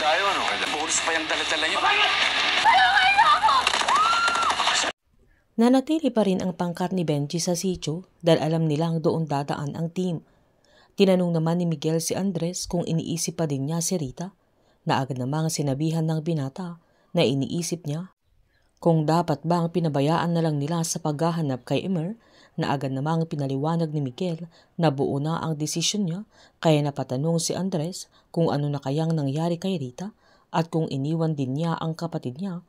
tayo, ano? Bonus pa yung dala-dala niyo. Nanatili pa rin ang pangkat ni Benji sa sitio dahil alam nilang doon dadaan ang team. Tinanong naman ni Miguel si Andres kung iniisip pa din niya si Rita, na agad namang sinabihan ng binata na iniisip niya kung dapat bang pinabayaan na lang nila sa paghahanap kay Emer, na agad namang pinaliwanag ni Miguel na buo na ang desisyon niya, kaya napatanong si Andres kung ano na kayang nangyari kay Rita at kung iniwan din niya ang kapatid niya.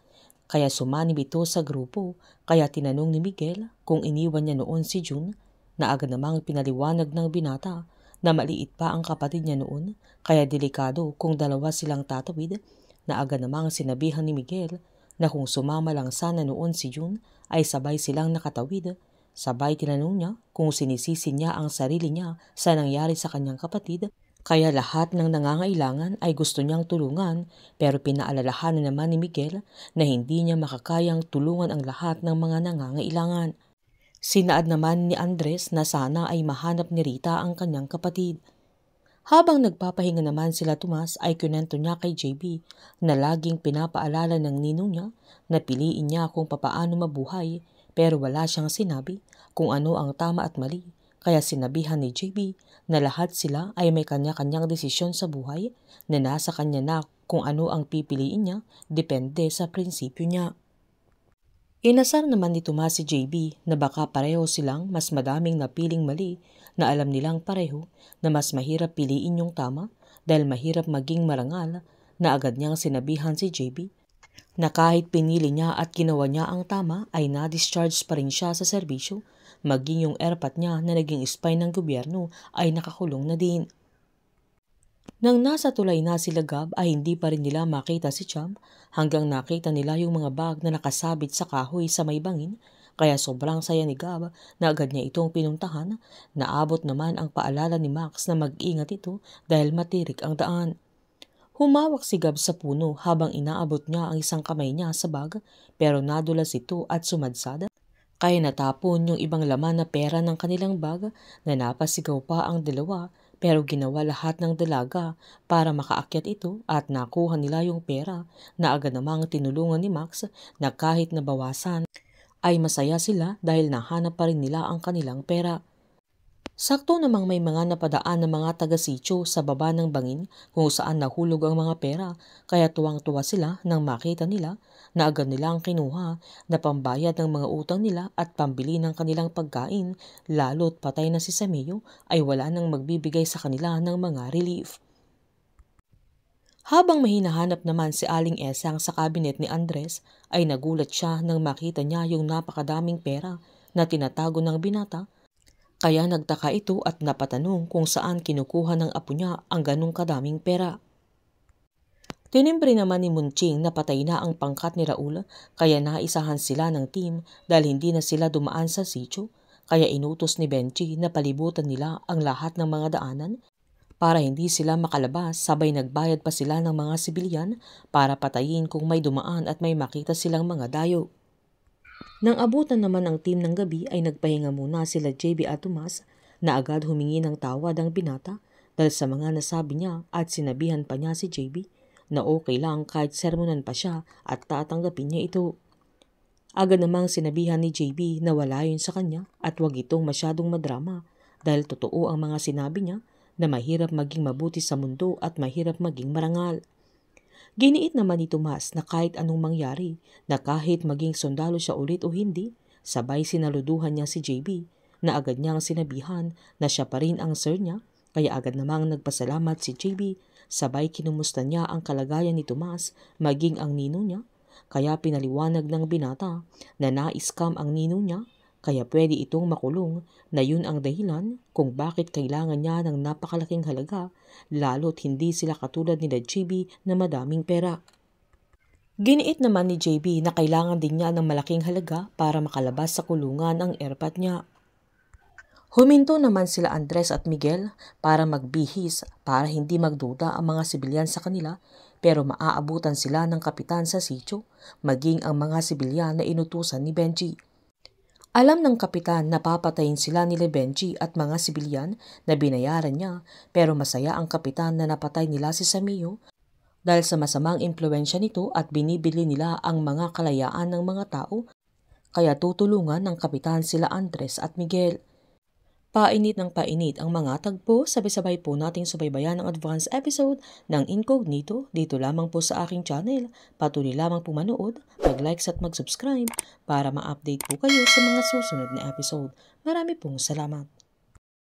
Kaya sumanib ito sa grupo, kaya tinanong ni Miguel kung iniwan niya noon si June, na agad namang pinaliwanag ng binata na maliit pa ang kapatid niya noon, kaya delikado kung dalawa silang tatawid, na agad namang sinabihan ni Miguel na kung sumama lang sana noon si June ay sabay silang nakatawid. Sabay tinanong niya kung sinisisi niya ang sarili niya sa nangyari sa kanyang kapatid, kaya lahat ng nangangailangan ay gusto niyang tulungan, pero pinaalalahanan naman ni Miguel na hindi niya makakayang tulungan ang lahat ng mga nangangailangan. Sinaad naman ni Andres na sana ay mahanap ni Rita ang kanyang kapatid. Habang nagpapahinga naman sila Tomas ay kunento niya kay JB na laging pinapaalala ng ninong niya na piliin niya kung papaano mabuhay, pero wala siyang sinabi kung ano ang tama at mali. Kaya sinabihan ni JB na lahat sila ay may kanya-kanyang desisyon sa buhay, na nasa kanya na kung ano ang pipiliin niya, depende sa prinsipyo niya. Inasar naman ni Tomas si JB na baka pareho silang mas madaming napiling mali, na alam nilang pareho na mas mahirap piliin yung tama dahil mahirap maging marangal, na agad niyang sinabihan si JB na kahit pinili niya at ginawa niya ang tama ay na-discharge pa rin siya sa serbisyo, maging yung airpat niya na naging spy ng gobyerno ay nakakulong na din. Nang nasa tulay na sila Gab ay hindi pa rin nila makita si Champ, hanggang nakita nila yung mga bag na nakasabit sa kahoy sa may bangin, kaya sobrang saya ni Gab na agad niya itong pinuntahan. Naabot naman ang paalala ni Max na mag-ingat ito dahil matirik ang daan. Humawak si Gab sa puno habang inaabot niya ang isang kamay niya sa bag, pero nadulas ito at sumadsada, kaya natapon yung ibang laman na pera ng kanilang bag, na napasigaw pa ang dalawa, pero ginawa lahat ng dalaga para makaakyat ito at nakuha nila yung pera, na agad namang tinulungan ni Max na kahit nabawasan ay masaya sila dahil nahanap pa rin nila ang kanilang pera. Sakto namang may mga napadaan ng mga taga-sityo sa baba ng bangin kung saan nahulog ang mga pera, kaya tuwang-tuwa sila nang makita nila na agad nilang kinuha na pambayad ng mga utang nila at pambili ng kanilang pagkain, lalo't patay na si Sameo ay wala nang magbibigay sa kanila ng mga relief. Habang mahinahanap naman si Aling Esang sa kabinet ni Andres ay nagulat siya nang makita niya yung napakadaming pera na tinatago ng binata. Kaya nagtaka ito at napatanong kung saan kinukuha ng apo niya ang ganong kadaming pera. Tinimbre naman ni Munching na patay na ang pangkat ni Raul, kaya naisahan sila ng team dahil hindi na sila dumaan sa sitio, kaya inutos ni Benji na palibutan nila ang lahat ng mga daanan para hindi sila makalabas, sabay nagbayad pa sila ng mga sibilyan para patayin kung may dumaan at may makita silang mga dayo. Nang abutan naman ang team ng gabi ay nagpahinga muna sila JB at Tomas, na agad humingi ng tawad ang binata dahil sa mga nasabi niya, at sinabihan pa niya si JB na okay lang kahit sermonan pa siya at tatanggapin niya ito. Agad namang sinabihan ni JB na wala yun sa kanya at wag itong masyadong madrama dahil totoo ang mga sinabi niya na mahirap maging mabuti sa mundo at mahirap maging marangal. Giniit naman ni Tomas na kahit anong mangyari, na kahit maging sundalo siya ulit o hindi, sabay sinaluduhan niya si JB, na agad niyang sinabihan na siya pa rin ang sir niya, kaya agad namang nagpasalamat si JB, sabay kinumusta niya ang kalagayan ni Tomas maging ang ninong niya, kaya pinaliwanag ng binata na na-scam ang ninong niya, kaya pwede itong makulong, na yun ang dahilan kung bakit kailangan niya ng napakalaking halaga, lalo't hindi sila katulad nila JB na madaming pera. Giniit naman ni JB na kailangan din niya ng malaking halaga para makalabas sa kulungan ang airpat niya. Huminto naman sila Andres at Miguel para magbihis para hindi magduda ang mga sibilyan sa kanila, pero maaabutan sila ng kapitan sa sitio, maging ang mga sibilyan na inutusan ni Benji. Alam ng kapitan na papatayin sila nila Benji at mga sibilyan na binayaran niya, pero masaya ang kapitan na napatay nila si Sameo, dahil sa masamang impluensya nito at binibili nila ang mga kalayaan ng mga tao, kaya tutulungan ng kapitan sila Andres at Miguel. Painit ng painit ang mga tagpo, sabay-sabay po nating subaybayan ang advance episode ng Incognito dito lamang po sa aking channel. Patuloy lamang po manood, mag-likes at mag-subscribe para ma-update po kayo sa mga susunod na episode. Marami pong salamat.